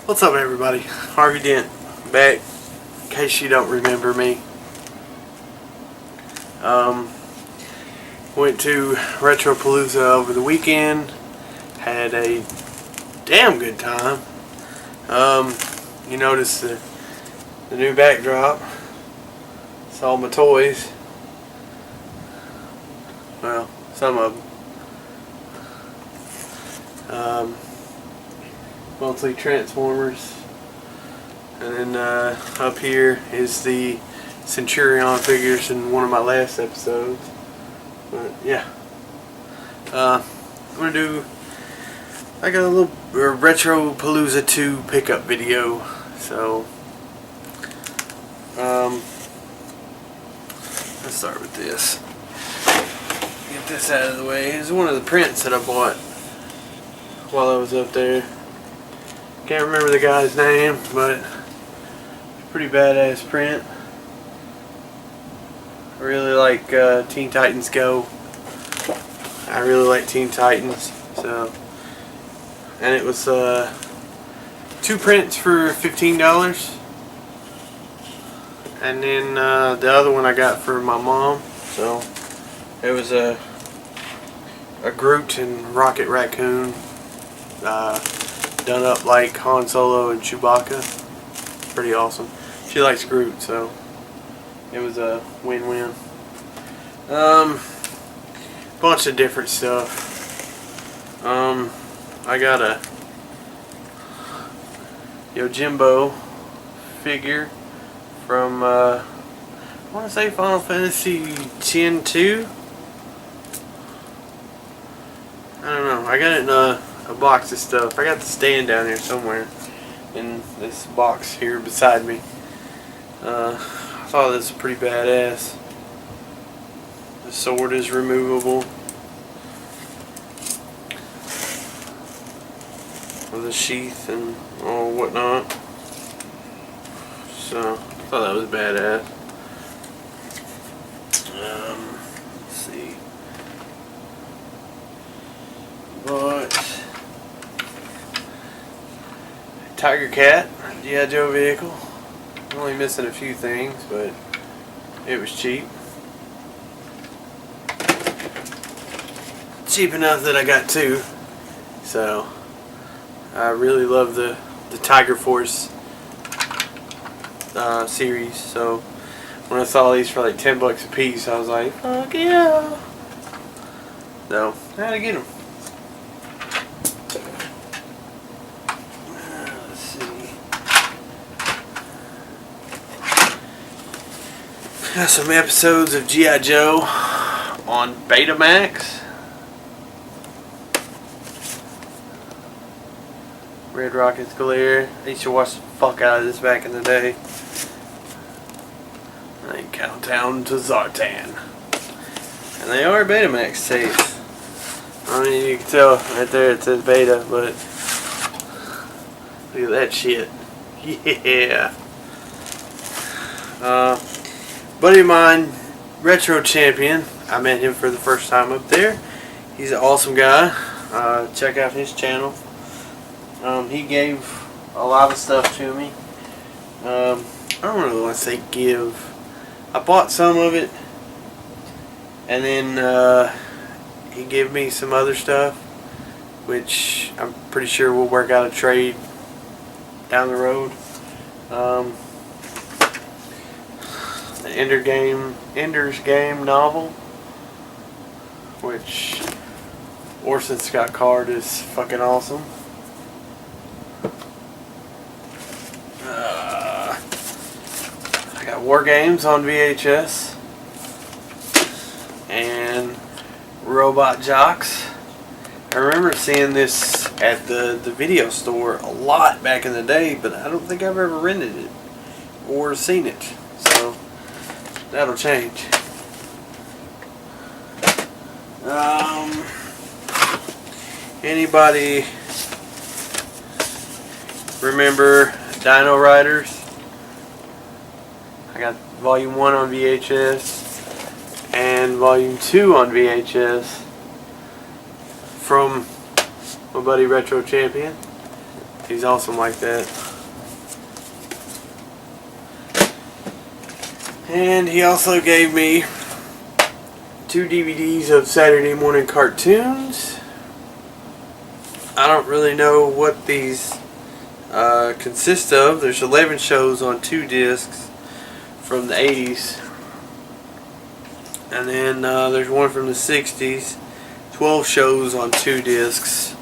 What's up, everybody? Harvey Dent back, in case you don't remember me. Went to Retropalooza over the weekend. Had a damn good time. You notice the new backdrop. Saw my toys. Well, some of them. Monthly Transformers, and then up here is the Centurion figures in one of my last episodes. But yeah, I'm gonna do like a little Retropalooza 2 pickup video. So let's start with this. Get this out of the way. It's one of the prints that I bought while I was up there. Can't remember the guy's name, but pretty badass print. I really like Teen Titans Go. I really like Teen Titans, so. And it was 2 prints for $15, and then the other one I got for my mom. So it was a Groot and Rocket Raccoon. Done up like Han Solo and Chewbacca. Pretty awesome. She likes Groot, so it was a win-win. Bunch of different stuff. I got a Yojimbo figure from I want to say Final Fantasy X-2. I don't know. I got it in a box of stuff. I got the stand down here somewhere in this box here beside me. I thought this was pretty badass. The sword is removable with a sheath and all whatnot. So I thought that was badass. Let's see. But Tiger Cat, G.I. Joe vehicle. Only missing a few things, but it was cheap. Cheap enough that I got 2. So I really love the Tiger Force series. So when I saw these for like $10 a piece, I was like, fuck yeah. So I had to get them. Got some episodes of G.I. Joe on Betamax. Red Rocket's Glare. I used to watch the fuck out of this back in the day. And Countdown to Zartan. And they are Betamax tapes. I mean, you can tell right there it says Beta, but look at that shit. Yeah. Buddy of mine, Retro Champion. I met him for the first time up there. He's an awesome guy. Check out his channel. He gave a lot of stuff to me. I don't really want to say give. I bought some of it, and then he gave me some other stuff, which I'm pretty sure will work out a trade down the road. Ender's Game novel, which Orson Scott Card is fucking awesome. I got War Games on VHS and Robot Jocks. I remember seeing this at the video store a lot back in the day, but I don't think I've ever rented it or seen it. So that'll change. Anybody remember Dino Riders? I got Volume 1 on VHS and Volume 2 on VHS from my buddy Retro Champion. He's awesome like that. And he also gave me 2 DVDs of Saturday morning cartoons. I don't really know what these consist of. There's 11 shows on 2 discs from the 80s. And then there's one from the 60s. 12 shows on 2 discs.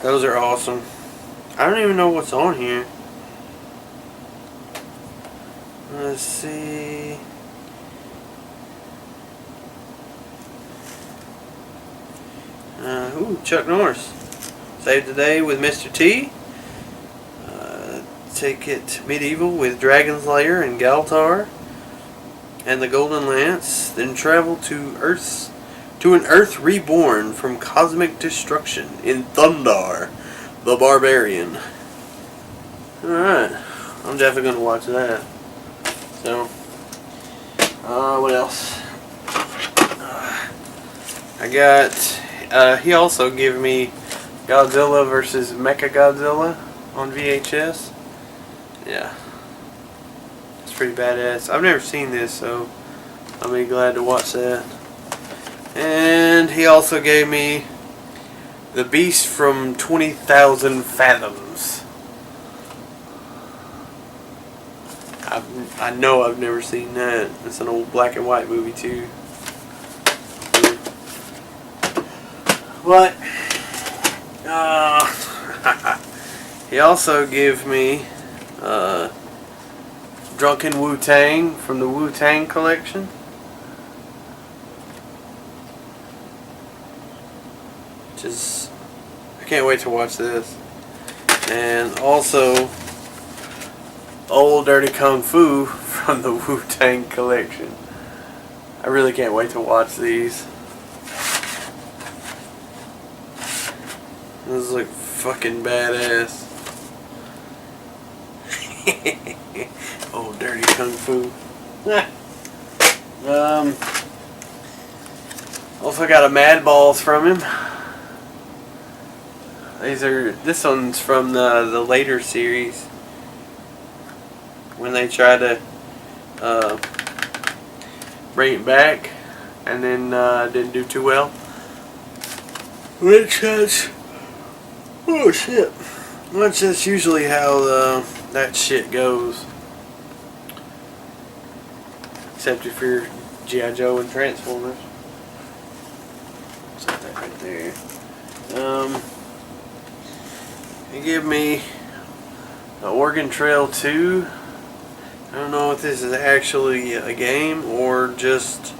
Those are awesome. I don't even know what's on here. Let's see. Ooh, Chuck Norris. Save the Day with Mr. T. Take It Medieval with Dragon's Lair and Galtar and the Golden Lance. Then travel to an Earth reborn from cosmic destruction in Thundar, the Barbarian. Alright, I'm definitely going to watch that. So, what else? I got, he also gave me Godzilla vs. Mechagodzilla on VHS. Yeah. It's pretty badass. I've never seen this, so I'll be glad to watch that. And he also gave me The Beast from 20,000 Fathoms. I know I've never seen that. It's an old black and white movie too. But he also gave me Drunken Wu-Tang from the Wu-Tang collection. I can't wait to watch this. And also Old Dirty Kung Fu from the Wu-Tang collection. I really can't wait to watch these. This is like fucking badass. Old Dirty Kung Fu. Also got a Mad Balls from him. This one's from the later series when they try to bring it back and then didn't do too well. Which has, oh shit, which that's usually how that shit goes. Except if you're G.I. Joe and Transformers. Set that right there. He gave me the Oregon Trail 2. I don't know if this is actually a game or just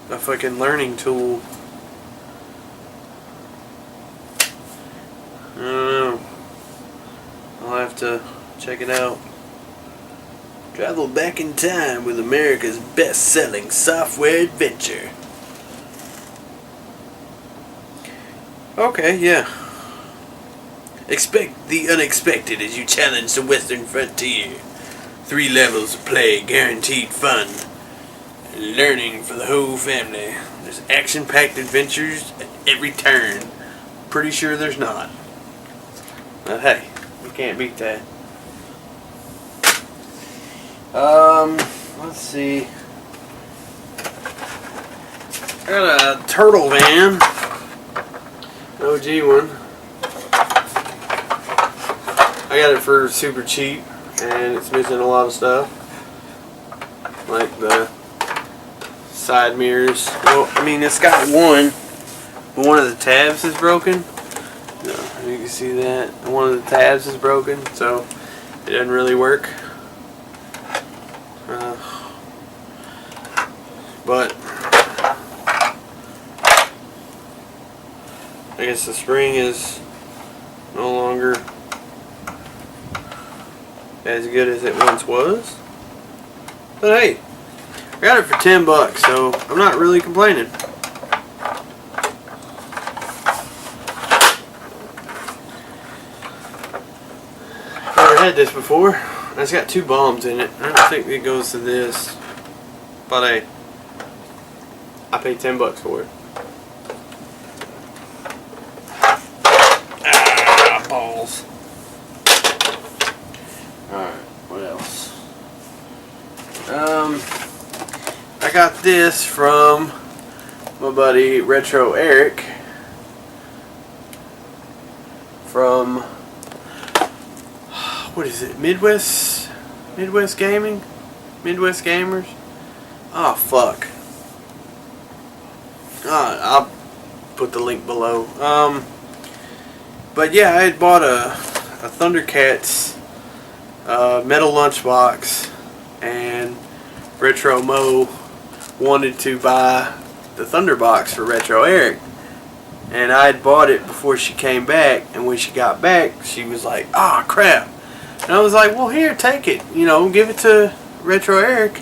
a fucking learning tool. I don't know. I'll have to check it out. Travel back in time with America's best-selling software adventure. Okay, yeah. Expect the unexpected as you challenge the western frontier. 3 levels of play, guaranteed fun. Learning for the whole family. There's action-packed adventures at every turn. Pretty sure there's not. But hey, you can't beat that. Let's see. I got a Turtle Van. OG one. I got it for super cheap, and it's missing a lot of stuff, like the side mirrors. Well, I mean, it's got one, but one of the tabs is broken. You can see that one of the tabs is broken, so it doesn't really work. But I guess the spring is no longer as good as it once was. But hey, I got it for $10, so I'm not really complaining. Never had this before. It's got 2 bombs in it. I don't think it goes to this. But hey, I paid $10 for it. balls. Alright, what else? I got this from my buddy Retro Eric from, what is it, Midwest Gaming? Midwest Gamers? Oh fuck. I'll put the link below. But yeah, I had bought a Thundercats metal lunchbox, and Retro Mo wanted to buy the Thunderbox for Retro Eric, and I had bought it before she came back, and when she got back she was like, ah, crap. And I was like, well, here, take it, you know, give it to Retro Eric.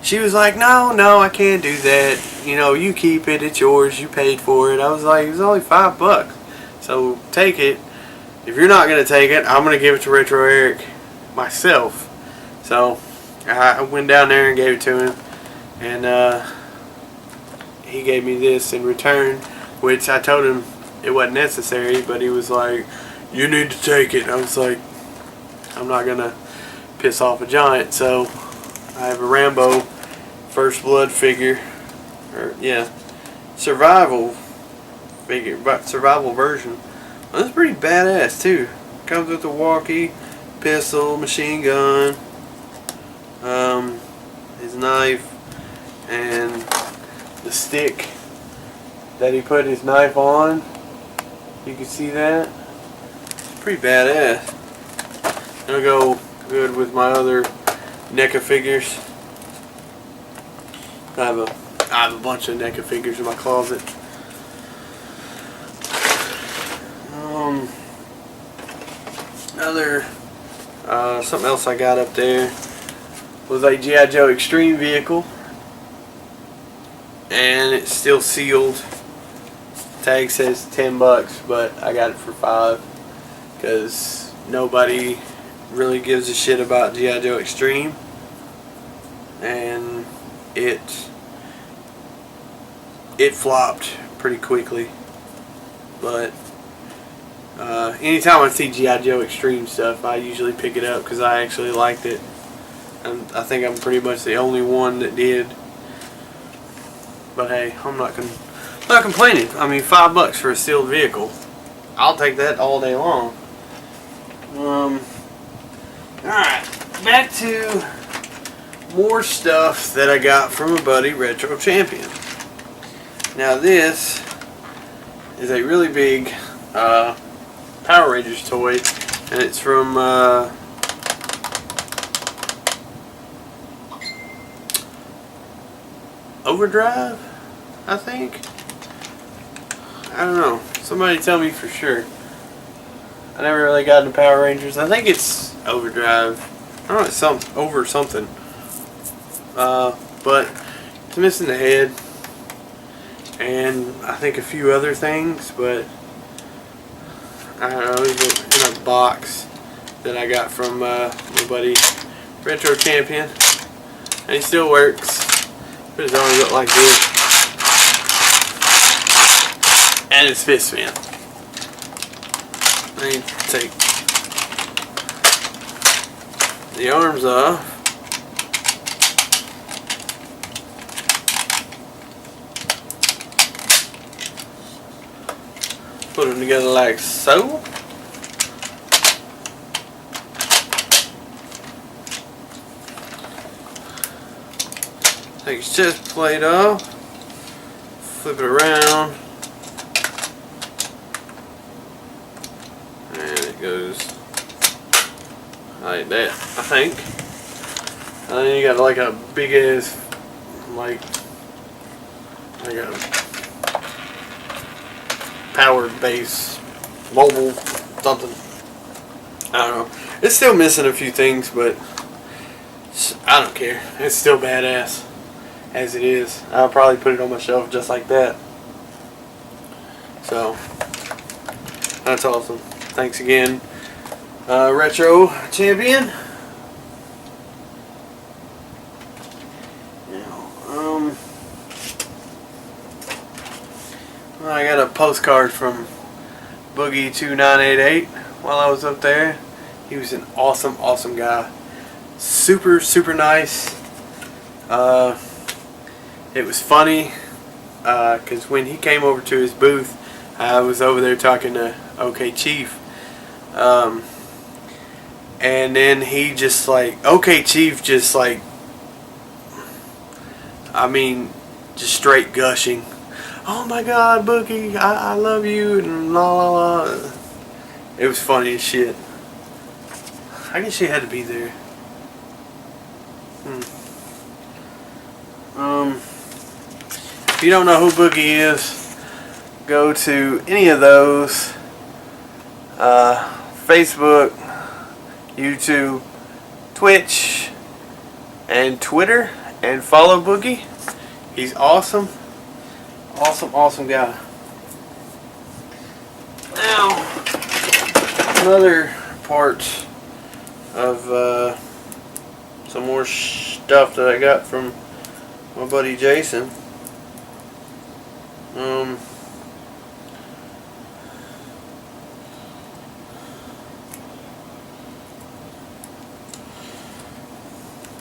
She was like, no, I can't do that, you know, you keep it, it's yours, you paid for it. I was like, it's only $5, so take it. If you're not going to take it, I'm going to give it to Retro Eric myself. So I went down there and gave it to him, and he gave me this in return, which I told him it wasn't necessary, but he was like, you need to take it. I was like, I'm not going to piss off a giant. So I have a Rambo First Blood figure, or yeah, survival figure, but survival version. Well, that's pretty badass too. Comes with a walkie, pistol, machine gun, his knife, and the stick that he put his knife on. You can see that. It's pretty badass. It'll go good with my other NECA figures. I have a bunch of NECA figures in my closet. Something else I got up there was a G.I. Joe Extreme vehicle, and it's still sealed. Tag says $10, but I got it for $5 because nobody really gives a shit about G.I. Joe Extreme, and it flopped pretty quickly. But anytime I see G.I. Joe Extreme stuff, I usually pick it up because I actually liked it, and I think I'm pretty much the only one that did. But hey, I'm not complaining. I mean, $5 for a sealed vehicle, I'll take that all day long. Alright, back to more stuff that I got from a buddy, Retro Champion. Now this is a really big Power Rangers toy, and it's from Overdrive, I think. I don't know. Somebody tell me for sure. I never really got into Power Rangers. I think it's Overdrive. I don't know, it's over something. But it's missing the head, and I think a few other things, but I don't know, it was in a box that I got from my buddy Retro Champion, and he still works, but it's only look like this, and it's fist fan. I need to take the arms off. Put them together like so. Take his chest plate off. Flip it around. And it goes like that, I think. And then you got like a big ass, like a powered base, mobile something. I don't know. It's still missing a few things, but I don't care. It's still badass as it is. I'll probably put it on my shelf just like that. So that's awesome. Thanks again, Retro Champion. I got a postcard from Boogie2988. while I was up there. He was an awesome, awesome guy. Super, super nice. It was funny because when he came over to his booth, I was over there talking to OK Chief. And then he just like, OK Chief just like, I mean, just straight gushing. Oh my God, Boogie, I love you, and la la la. It was funny as shit. I guess you had to be there. If you don't know who Boogie is, go to any of those. Facebook, YouTube, Twitch, and Twitter, and follow Boogie. He's awesome. Awesome, awesome guy. Now, another part of some more stuff that I got from my buddy Jason.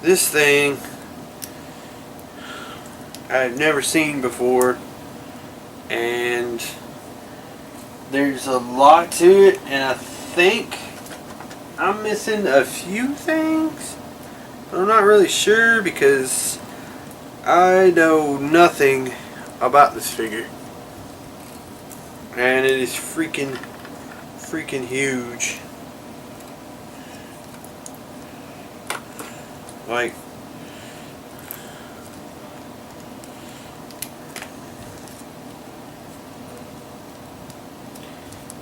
This thing I've never seen before, and there's a lot to it, and I think I'm missing a few things, but I'm not really sure because I know nothing about this figure, and it is freaking huge. Like,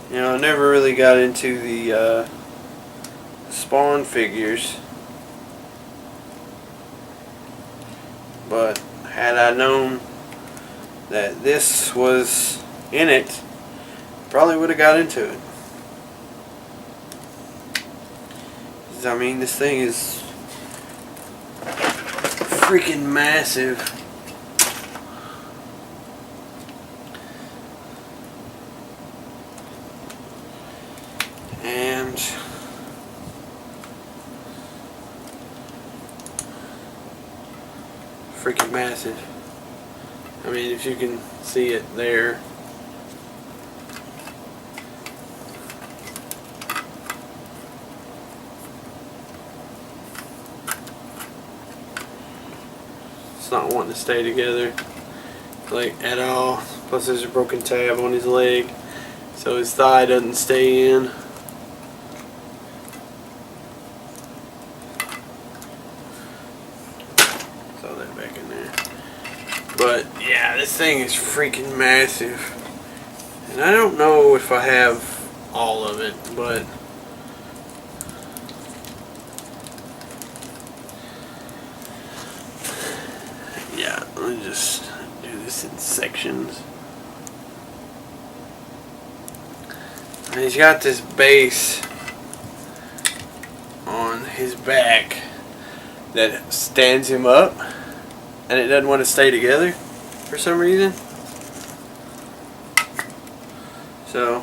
you know, I never really got into the Spawn figures, but had I known that this was in it, probably would have got into it. 'Cause, I mean, this thing is freaking massive. And freaking massive. I mean, if you can see it there. It's not wanting to stay together, like, at all. Plus there's a broken tab on his leg, so his thigh doesn't stay in. Throw that back in there. But yeah, this thing is freaking massive, and I don't know if I have all of it, but yeah, let me just do this in sections. And he's got this base on his back that stands him up, and it doesn't want to stay together for some reason. So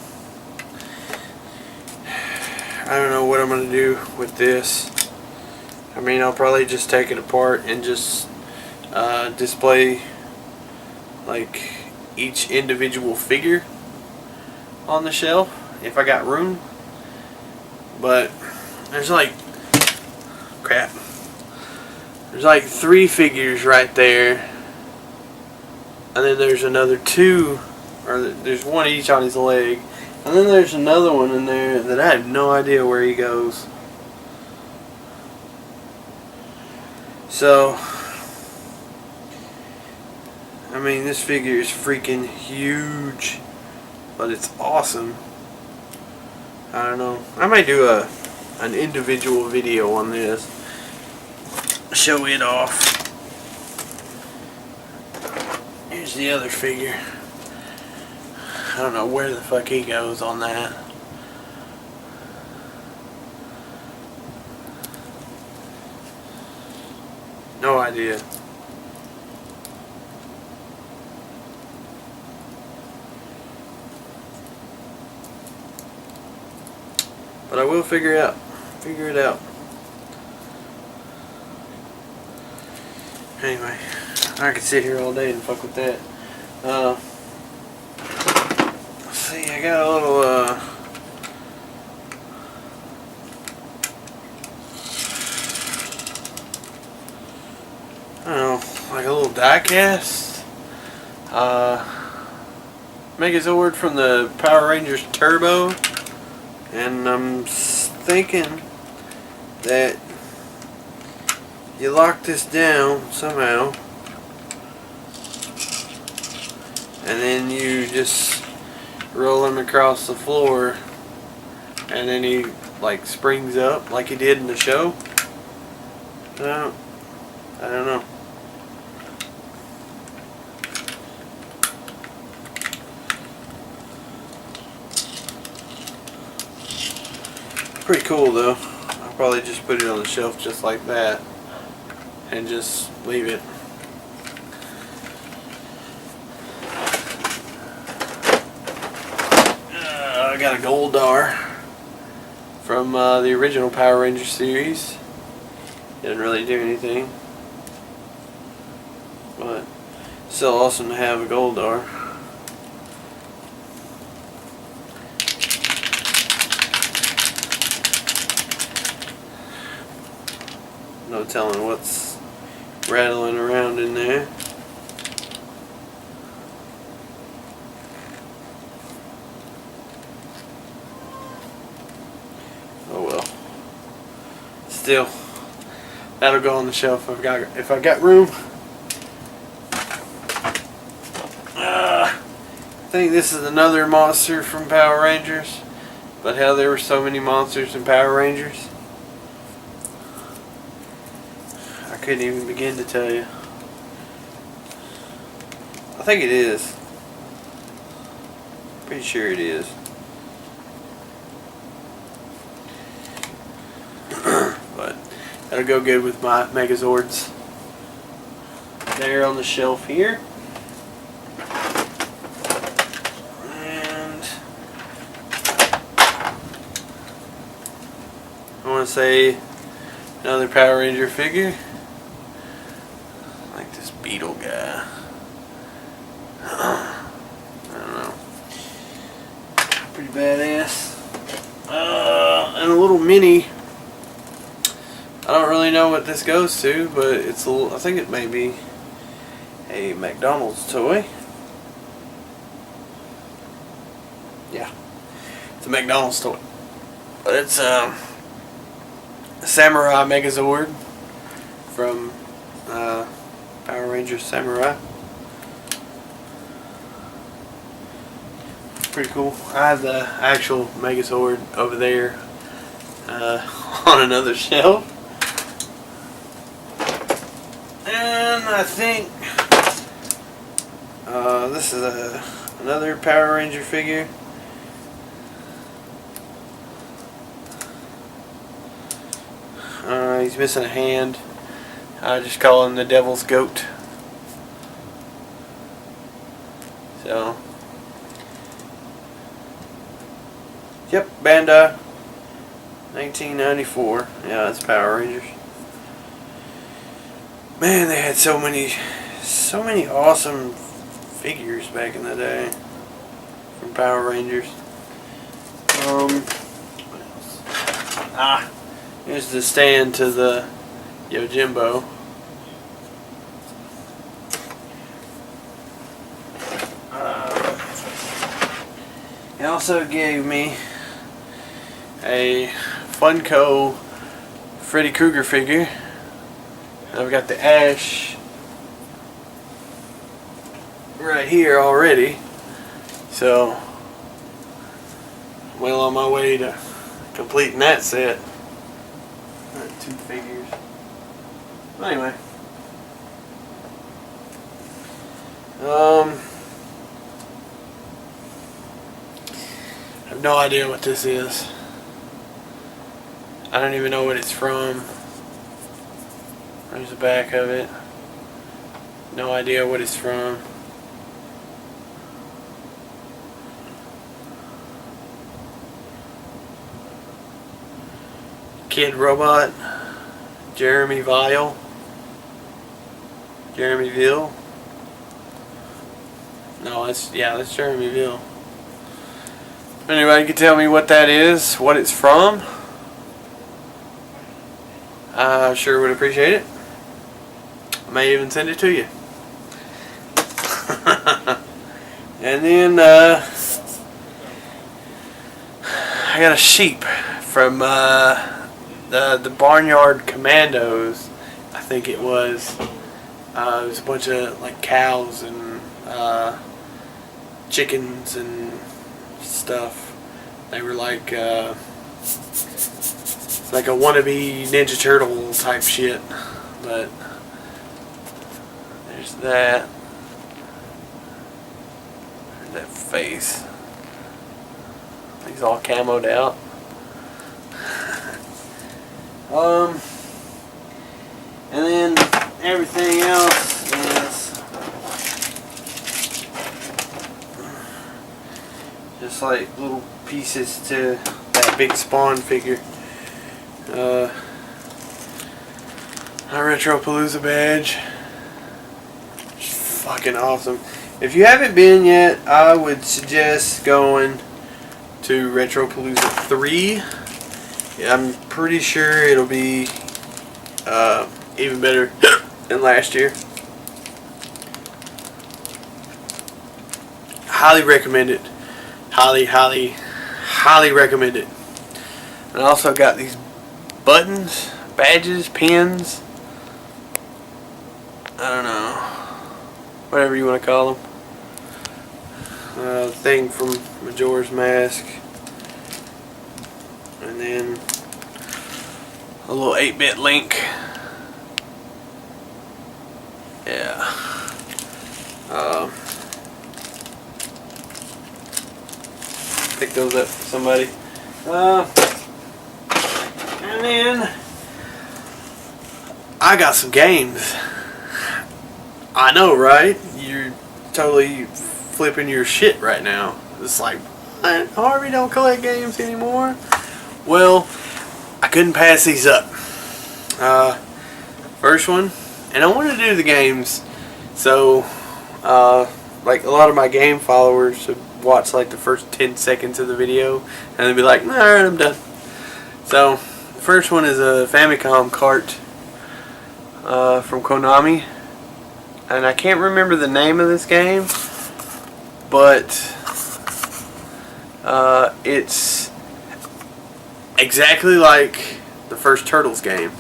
I don't know what I'm going to do with this. I mean, I'll probably just take it apart and just display like each individual figure on the shelf if I got room. But there's like crap. There's like 3 figures right there, and then there's another 2, or there's 1 each on his leg, and then there's another one in there that I have no idea where he goes. So I mean, this figure is freaking huge, but it's awesome. I don't know. I might do an individual video on this. Show it off. Here's the other figure. I don't know where the fuck he goes on that. No idea. But I will figure it out. Anyway, I could sit here all day and fuck with that. Let's see, I got a little I don't know, like a little die cast. Megazord from the Power Rangers Turbo. And I'm thinking that you lock this down somehow, and then you just roll him across the floor, and then he like springs up like he did in the show. I don't know. Pretty cool though. I'll probably just put it on the shelf just like that and just leave it. I got a Goldar from the original Power Ranger series. Didn't really do anything, but still awesome to have a Goldar. No telling what's rattling around in there. Oh well. Still, that'll go on the shelf if I got room. I think this is another monster from Power Rangers, but how there were so many monsters in Power Rangers, I couldn't even begin to tell you. I think it is. Pretty sure it is. But that'll go good with my Megazords. There on the shelf here. And I want to say another Power Ranger figure. Like this Beetle guy. I don't know. Pretty badass. And a little mini. I don't really know what this goes to, but it's a little, I think it may be a McDonald's toy. Yeah. It's a McDonald's toy. But it's a Samurai Megazord from Power Rangers Samurai. Pretty cool. I have the actual Megazord over there on another shelf. And I think this is another Power Ranger figure. He's missing a hand. I just call him the Devil's Goat. So, yep, Bandai, 1994. Yeah, that's Power Rangers. Man, they had so many awesome figures back in the day from Power Rangers. What else? Here's the stand to the Yojimbo. He also gave me a Funko Freddy Krueger figure. I've got the Ash right here already, so well on my way to completing that set. Two figures. Anyway, I have no idea what this is. I don't even know what it's from. There's the back of it. No idea what it's from. Kid Robot, Jeremy Vile, Jeremy Ville. No, that's Jeremy Ville. Anybody can tell me what that is, what it's from? I sure would appreciate it. I may even send it to you. And then I got a sheep from the Barnyard Commandos. I think it was. It was a bunch of like cows and chickens and stuff. They were like a wannabe Ninja Turtle type shit. But there's that. There's that face. He's all camoed out. And then everything else is just like little pieces to that big Spawn figure. A Retropalooza badge. It's fucking awesome. If you haven't been yet, I would suggest going to Retropalooza 3. I'm pretty sure it'll be even better than last year. Highly recommend it. Highly recommend it. And I also got these buttons, badges, pins. I don't know. Whatever you want to call them. Thing from Majora's Mask. And then a little 8-bit Link. Yeah. Pick those up for somebody. And then I got some games. I know, right? You're totally flipping your shit right now. It's like, what? Harvey don't collect games anymore? Well, I couldn't pass these up. First one, and I want to do the games, so like a lot of my game followers would watch like the first 10 seconds of the video and they'd be like, alright, I'm done. So the first one is a Famicom cart from Konami, and I can't remember the name of this game, but it's exactly like the first Turtles game.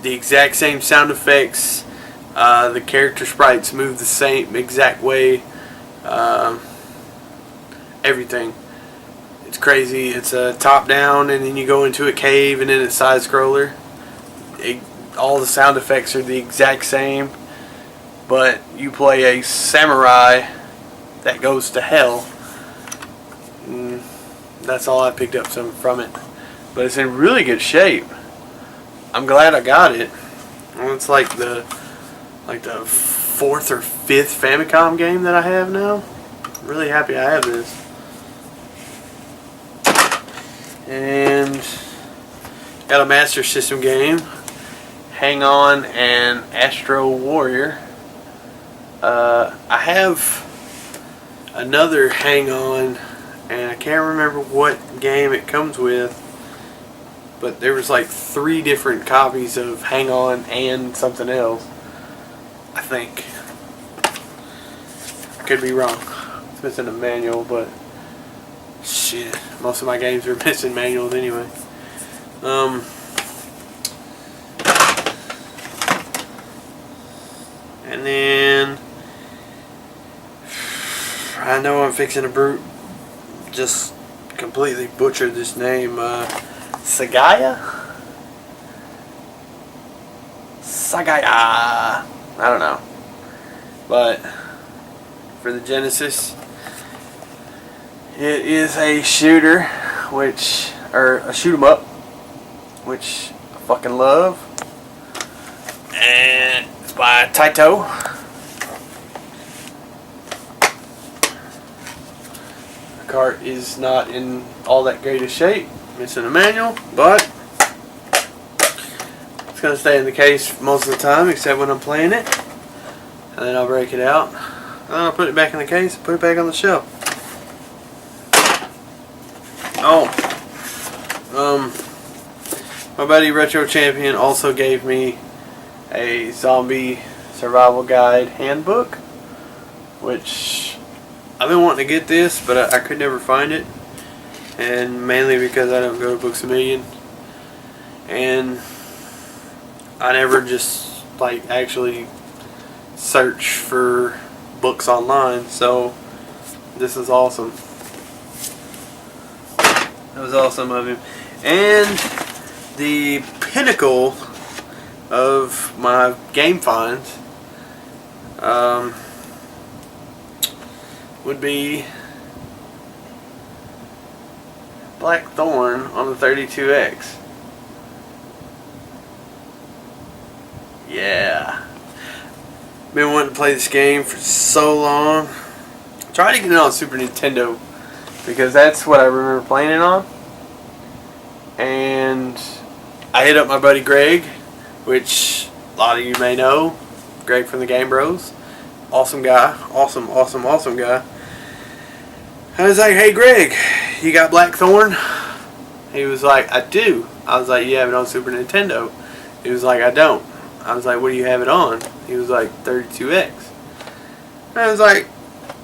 The exact same sound effects. The character sprites move the same exact way. Everything. It's crazy. It's a top down, and then you go into a cave, and then it's side scroller. All the sound effects are the exact same, but you play a samurai that goes to hell. That's all I picked up from it, but it's in really good shape. I'm glad I got it. Well, it's like the 4th or 5th Famicom game that I have now. I'm really happy I have this. And got a Master System game, Hang On and Astro Warrior. I have another Hang On, and I can't remember what game it comes with, but there was like 3 different copies of Hang On and something else, I think. I could be wrong. It's missing a manual, but shit, most of my games are missing manuals anyway. And then I know I'm fixing to just completely butcher this name. Sagaya? I don't know. But for the Genesis, it is a shooter, or a shoot 'em up, which I fucking love. And it's by Taito. The cart is not in all that great a shape, missing a manual, but It's going to stay in the case most of the time, except when I'm playing it. And then I'll break it out. And then I'll put it back in the case and put it back on the shelf. Oh. My buddy Retro Champion also gave me a zombie survival guide handbook, which I've been wanting to get this, but I could never find it, and mainly because I don't go to Books A Million, and I never just like actually search for books online. So this is awesome. That was awesome of him. And the pinnacle of my game finds would be Blackthorn on the 32X. Yeah. Been wanting to play this game for so long. Tried to get it on Super Nintendo because that's what I remember playing it on. And I hit up my buddy Greg, which a lot of you may know. Greg from the Game Bros. Awesome guy. Awesome guy. I was like, hey Greg, you got Blackthorn? He was like, I do. I was like, you have it on Super Nintendo? He was like, I don't. I was like, what do you have it on? He was like, 32X. And I was like,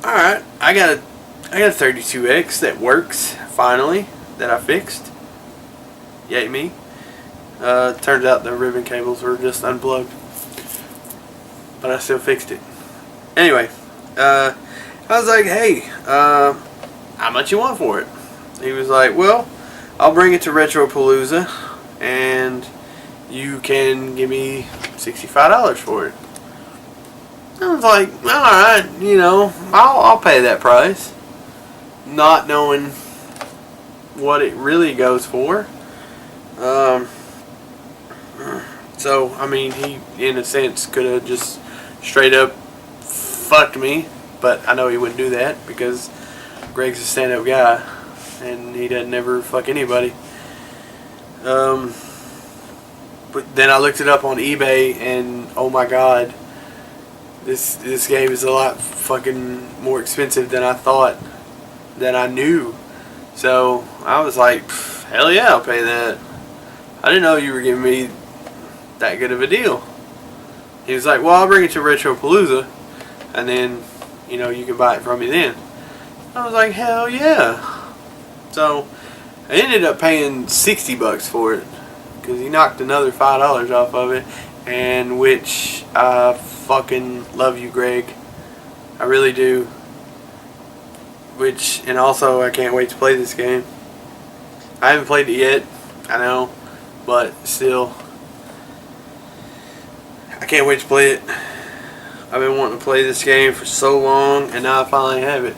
alright, I got a 32X that works, finally, that I fixed. Yay me. Turns out the ribbon cables were just unplugged. But I still fixed it. Anyway, I was like, hey, how much you want for it? He was like, well, I'll bring it to Retropalooza and you can give me $65 for it. I was like, alright, you know, I'll pay that price. Not knowing what it really goes for. So, I mean, he, in a sense, could have just straight up fucked me. But I know he wouldn't do that because Greg's a stand-up guy. And he doesn't ever fuck anybody. But then I looked it up on eBay and oh my god, this game is a lot fucking more expensive than I thought, than I knew. So I was like, hell yeah, I'll pay that. I didn't know you were giving me that good of a deal. He was like, well, I'll bring it to Retropalooza and then, you know, you can buy it from me then. I was like, hell yeah. So I ended up paying $60 for it because he knocked another $5 off of it, and which I fucking love you, Greg. I really do. Which, and also I can't wait to play this game. I haven't played it yet, I know, but still, I can't wait to play it. I've been wanting to play this game for so long, and now I finally have it.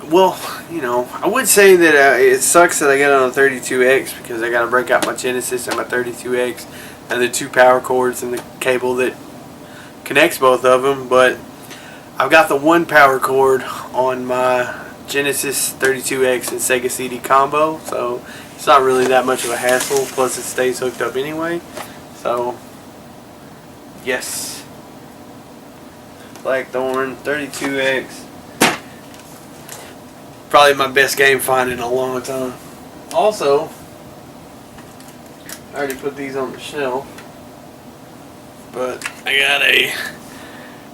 Well, you know, I would say that it sucks that I got it on a 32X because I got to break out my Genesis and my 32X and the 2 power cords and the cable that connects both of them, but I've got the 1 power cord on my Genesis 32X and Sega CD combo, so it's not really that much of a hassle, plus it stays hooked up anyway. So yes, Blackthorn 32X. Probably my best game find in a long time. Also, I already put these on the shelf, but I got a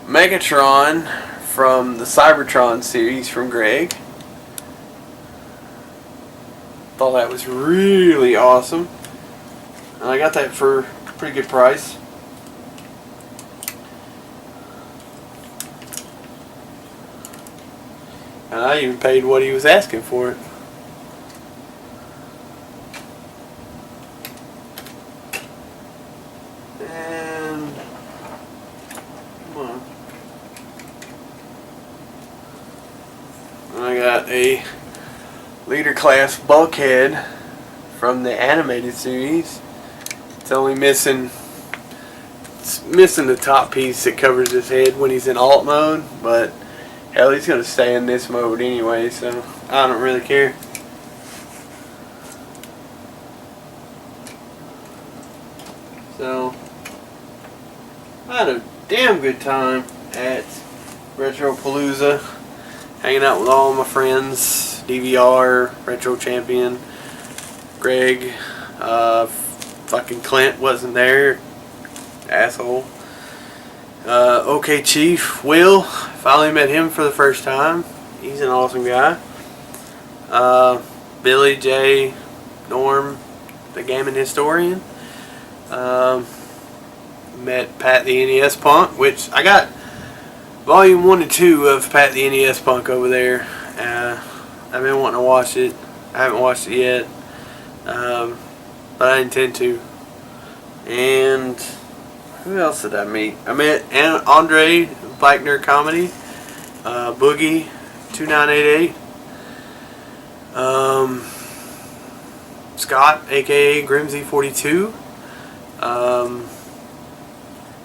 Megatron from the Cybertron series from Greg. Thought that was really awesome. And I got that for a pretty good price. And I even paid what he was asking for it. And come on. And I got a leader class bulkhead from the animated series. It's only missing the top piece that covers his head when he's in alt mode, but hell, he's going to stay in this mode anyway, so I don't really care. I had a damn good time at Retropalooza, hanging out with all my friends, DVR, Retro Champion, Greg, fucking Clint wasn't there, asshole. OK Chief, Will, finally met him for the first time. He's an awesome guy. Billy, Jay, Norm, the gaming historian. Met Pat the NES Punk, which I got volume 1 and 2 of Pat the NES Punk over there. I've been wanting to watch it. I haven't watched it yet, but I intend to. And who else did I meet? I met Andre, Black Nerd Comedy, Boogie 2988, Scott, aka Grimsy42,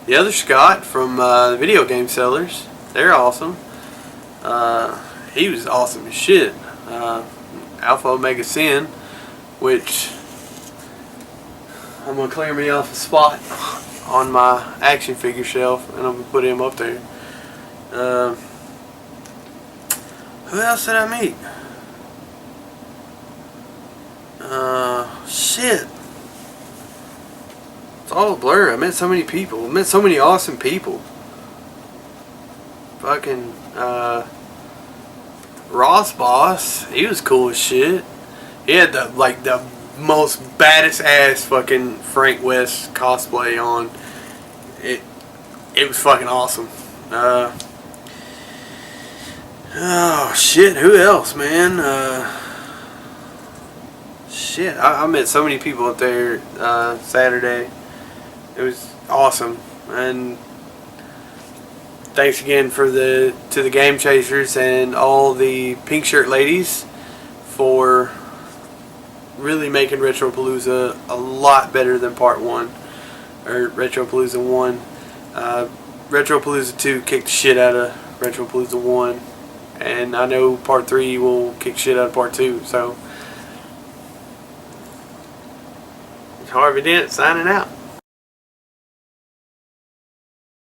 the other Scott from the Video Game Sellers. They're awesome. He was awesome as shit. Alpha Omega Sin, which I'm gonna clear me off a spot on my action figure shelf, and I'm gonna put him up there. Who else did I meet? Shit. It's all a blur. I met so many people. I met so many awesome people. Fucking Ross Boss, he was cool as shit. He had the most baddest ass fucking Frank West cosplay on. It was fucking awesome. Oh shit, who else, man? Shit, I met so many people up there Saturday. It was awesome, and thanks again to the Game Chasers and all the pink shirt ladies for really making Retropalooza a lot better than Part 1, or Retropalooza 1. Retropalooza 2 kicked the shit out of Retropalooza 1, and I know Part 3 will kick shit out of Part 2, so Harvey Dent signing out.